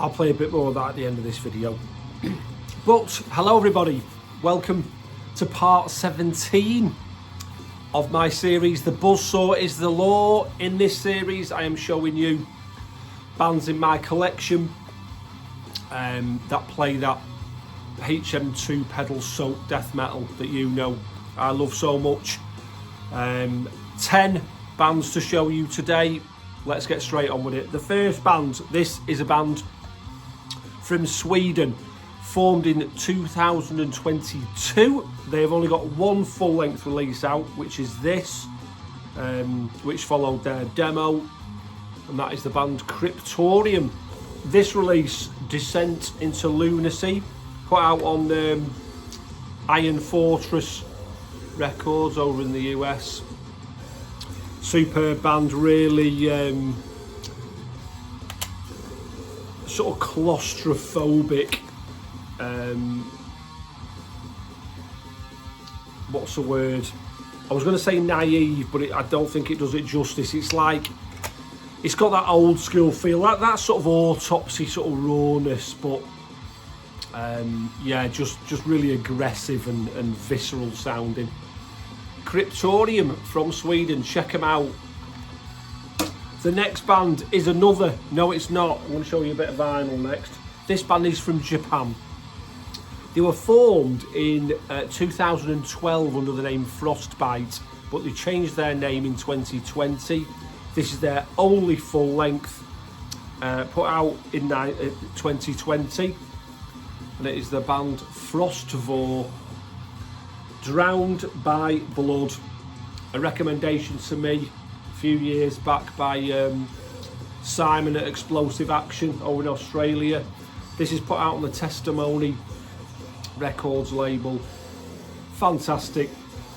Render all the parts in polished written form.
I'll play a bit more of that at the end of this video. But hello everybody, welcome to part 17 of my series, The Buzzsaw is the Law. In this series I am showing you bands in my collection that play that HM2 pedal soaked death metal that you know I love so much. 10 bands to show you today. Let's get straight on with it. The first band, this is a band from Sweden, formed in 2022. They've only got one full-length release out, which is this, which followed their demo, and that is the band Cryptorium. This release, Descent into Lunacy, put out on Iron Fortress Records over in the US. Superb band, really sort of claustrophobic. What's the word? I was going to say naive, but I don't think it does it justice. It's like, it's got that old school feel, that sort of autopsy sort of rawness, but yeah, just really aggressive and visceral sounding. Cryptorium from Sweden, check them out. The next band is another, no it's not, I'm going to show you a bit of vinyl next. This band is from Japan. They were formed in 2012 under the name Frostbite, but they changed their name in 2020. This is their only full length, put out in 2020, and it is the band Frostvor, Drowned by Blood. A recommendation to me a few years back by Simon at Explosive Action over in Australia. This is put out on the Testimony Records label. Fantastic.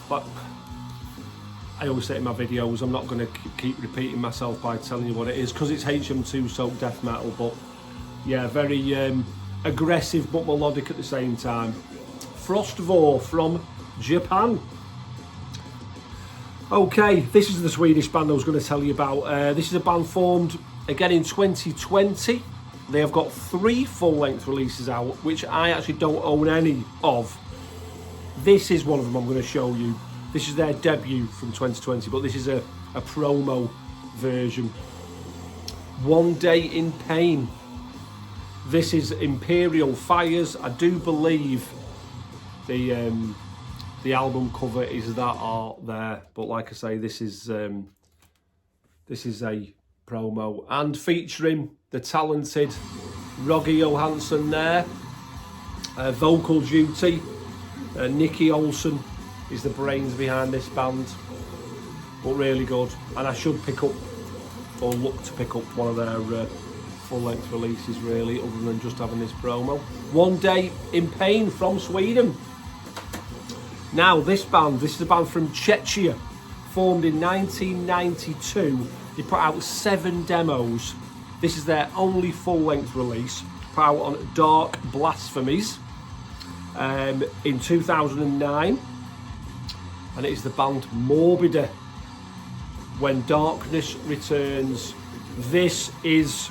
But I always say in my videos, I'm not going to keep repeating myself by telling you what it is, because it's HM2 soaked death metal, but yeah, very aggressive but melodic at the same time. Frostvor from Japan. Okay, this is the Swedish band I was going to tell you about. This is a band formed again in 2020. They have got 3 full-length releases out, which I actually don't own any of. This is one of them I'm going to show you. This is their debut from 2020, but this is a promo version. One Day in Pain. This is Imperial Fires. I do believe the album cover is that art there, but like I say, this is a promo, and featuring the talented Roger Johansson there, vocal duty. Nicky Olsen is the brains behind this band, but really good, and I should pick up or look to pick up one of their full-length releases really, other than just having this promo. One Day in Pain from Sweden. Now this band, this is a band from Czechia, formed in 1992. They put out 7 demos. This is their only full-length release, put out on Dark Blasphemies in 2009. And it is the band Morbider, When Darkness Returns. This is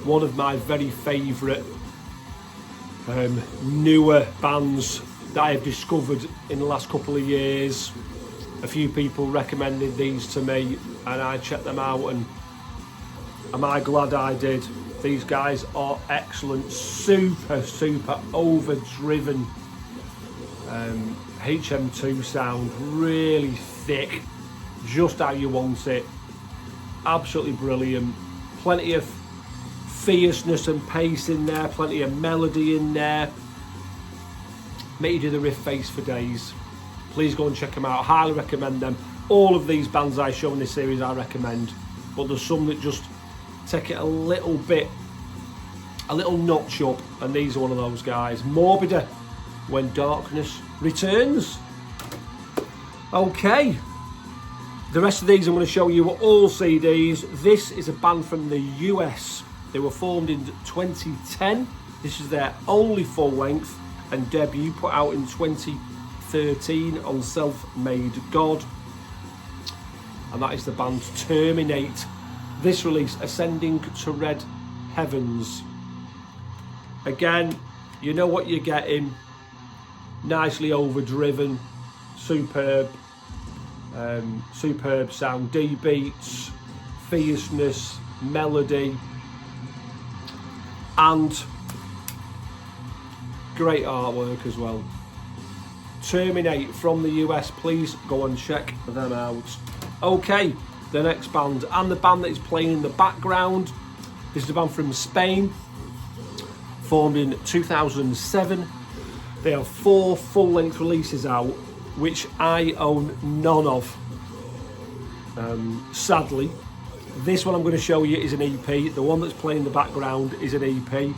one of my very favourite newer bands that I have discovered in the last couple of years. A few people recommended these to me and I checked them out, and am I glad I did. These guys are excellent, super overdriven HM2 sound, really thick, just how you want it. Absolutely brilliant. Plenty of fierceness and pace in there, plenty of melody in there. Make you do the riff face for days. Please go and check them out. Highly recommend them. All of these bands I show in this series I recommend, but there's some that just take it a little notch up, and these are one of those guys. Morbider, When Darkness Returns. Okay, the rest of these I'm going to show you are all CDs. This is a band from the US. They were formed in 2010. This is their only full length and debut, put out in 2013 on Self-Made God, and that is the band Terminate. This release, Ascending to Red Heavens. Again, you know what you're getting. Nicely overdriven, superb, superb sound, D beats, fierceness, melody, and great artwork as well. Terminate from the US, please go and check them out. Okay, the next band, and the band that is playing in the background, this is a band from Spain, formed in 2007. They have 4 full-length releases out, which I own none of, sadly. This one I'm going to show you is an EP. The one that's playing in the background is an EP.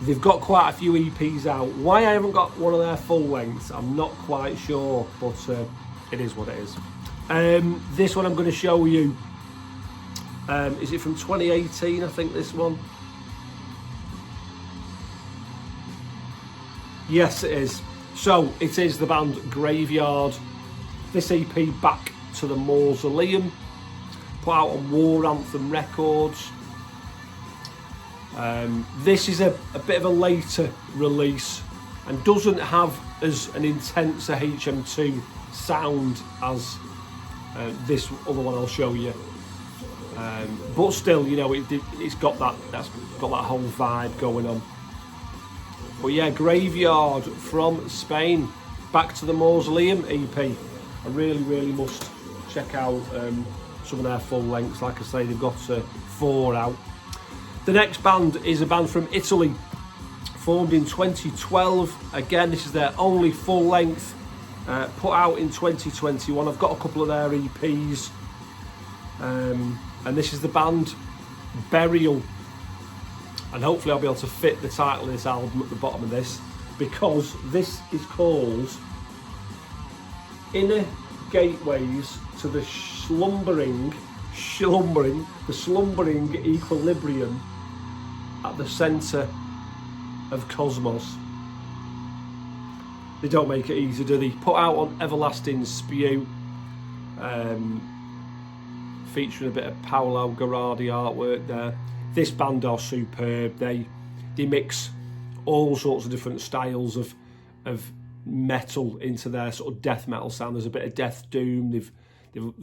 They've got quite a few EPs out. Why I haven't got one of their full lengths, I'm not quite sure, but it is what it is. This one I'm going to show you, is it from 2018, I think, this one? Yes, it is. So, it is the band Graveyard. This EP, Back to the Mausoleum, put out on War Anthem Records. This is a bit of a later release and doesn't have as an intense a HM2 sound as this other one I'll show you. But still, you know, it's got that whole vibe going on. But yeah, Graveyard from Spain, Back to the Mausoleum EP. I really must check out some of their full lengths. Like I say, they've got 4 out. The next band is a band from Italy, formed in 2012. Again, this is their only full length, put out in 2021. I've got a couple of their EPs, and this is the band Burial. And hopefully I'll be able to fit the title of this album at the bottom of this, because this is called Inner Gateways to the slumbering equilibrium at the centre of cosmos. They don't make it easy, do they? Put out on Everlasting Spew, featuring a bit of Paolo Garardi artwork there. This band are superb. They mix all sorts of different styles of metal into their sort of death metal sound. There's a bit of death doom. They've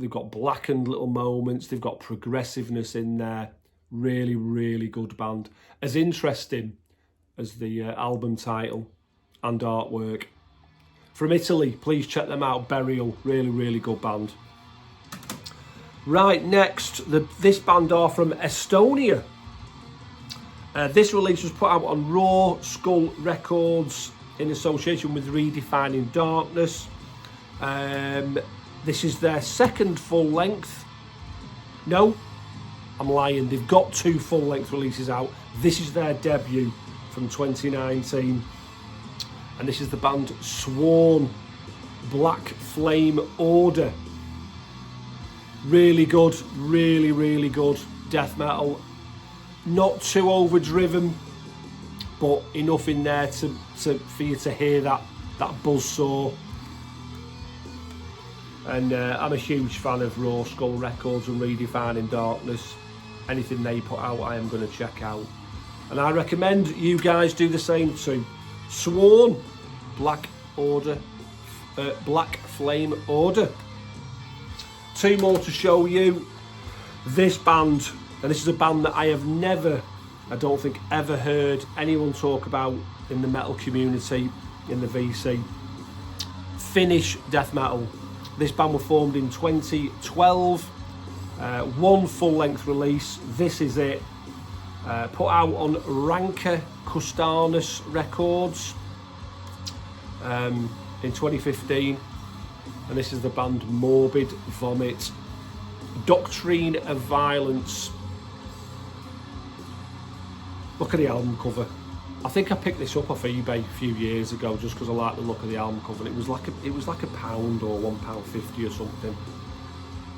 got blackened little moments. They've got progressiveness in there. Really good band. As interesting as the album title and artwork. From Italy, please check them out. Burial, really good band. Right, next, this band are from Estonia. This release was put out on Raw Skull Records in association with Redefining Darkness. This is their second full length. No, I'm lying. They've got 2 full length releases out. This is their debut from 2019. And this is the band Sworn, Black Flame Order. Really good, really good death metal. Not too overdriven, but enough in there for you to hear that buzzsaw. And I'm a huge fan of Raw Skull Records and Redefining Darkness. Anything they put out, I am going to check out. And I recommend you guys do the same too. Sworn, Black Flame Order. 2 more to show you. This band, and this is a band that I have never, I don't think ever heard anyone talk about in the metal community, in the VC. Finnish death metal. This band were formed in 2012. 1 full-length release. This is it. Put out on Ranka Kustanus Records in 2015. And this is the band Morbid Vomit. Doctrine of Violence. Look at the album cover. I think I picked this up off eBay a few years ago just because I like the look of the album cover. And it was like a £1 or £1.50 or something.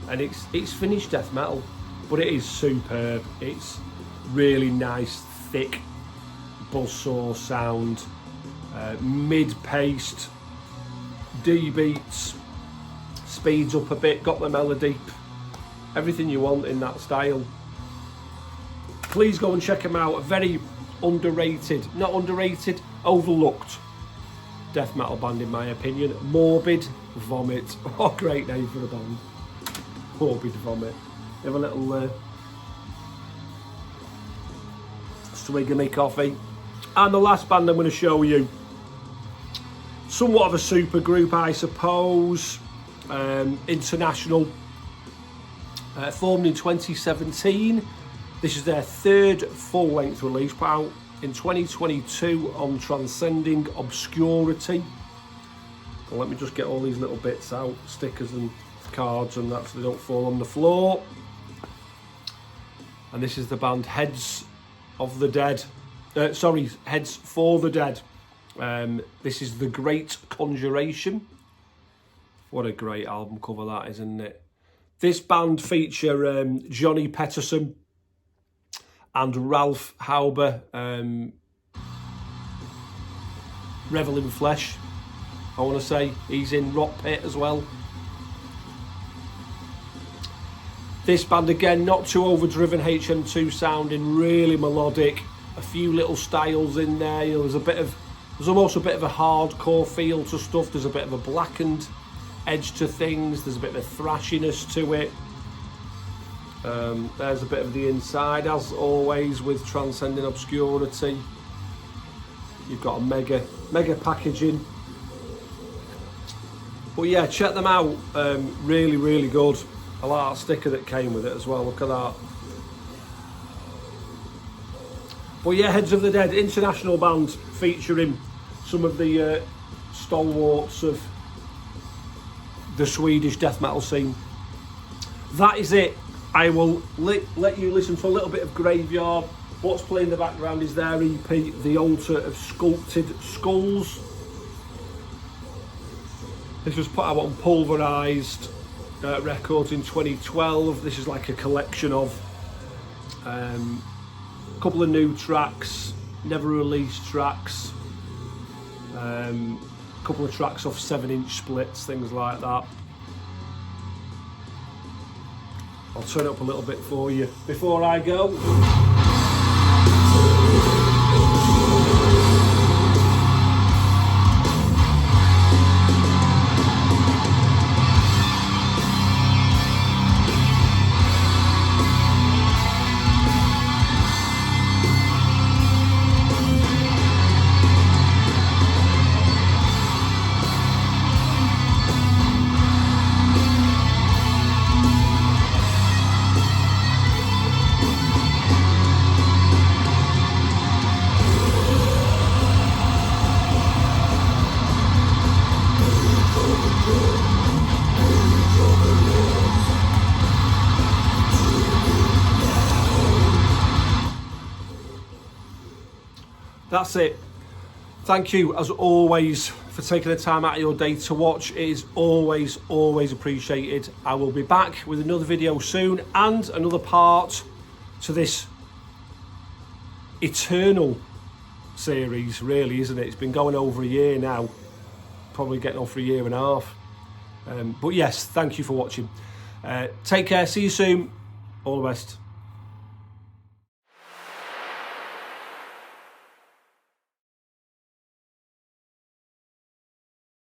And it's Finnish death metal, but it is superb. It's really nice, thick buzzsaw sound, mid-paced, D beats, speeds up a bit, got the melody, everything you want in that style. Please go and check them out. A very underrated, not underrated, overlooked death metal band in my opinion. Mörbid Vomit. Oh, great name for a band. Mörbid Vomit. Have a little swig of my coffee. And the last band I'm going to show you, somewhat of a super group I suppose, international, formed in 2017. This is their third full-length release, put out in 2022 on Transcending Obscurity. Well, let me just get all these little bits out, stickers and cards and that, so they don't fall on the floor. And this is the band Heads of the Dead. Heads for the Dead. This is The Great Conjuration. What a great album cover that is, isn't it? This band feature Johnny Pettersson and Ralph Hauber, Revel in Flesh, I want to say. He's in Rock Pit as well. This band again, not too overdriven HM2 sounding, really melodic. A few little styles in there. You know, there's almost a bit of a hardcore feel to stuff. There's a bit of a blackened edge to things. There's a bit of a thrashiness to it. There's a bit of the inside, as always with Transcending Obscurity. You've got a mega packaging. But yeah, check them out. Really, really good. I like that sticker that came with it as well. Look at that. But yeah, Heads of the Dead, international band featuring some of the stalwarts of the Swedish death metal scene. That is it. I will let you listen to a little bit of Graveyard. What's playing in the background is their EP, The Altar of Sculpted Skulls. This was put out on Pulverized Records in 2012. This is like a collection of a couple of new tracks, never released tracks, a couple of tracks off 7-inch splits, things like that. I'll turn it up a little bit for you before I go. That's it. Thank you, as always, for taking the time out of your day to watch. It is always, always appreciated. I will be back with another video soon and another part to this eternal series, really, isn't it? It's been going over a year now, probably getting on for a year and a half. But yes, thank you for watching. Take care, see you soon. All the best.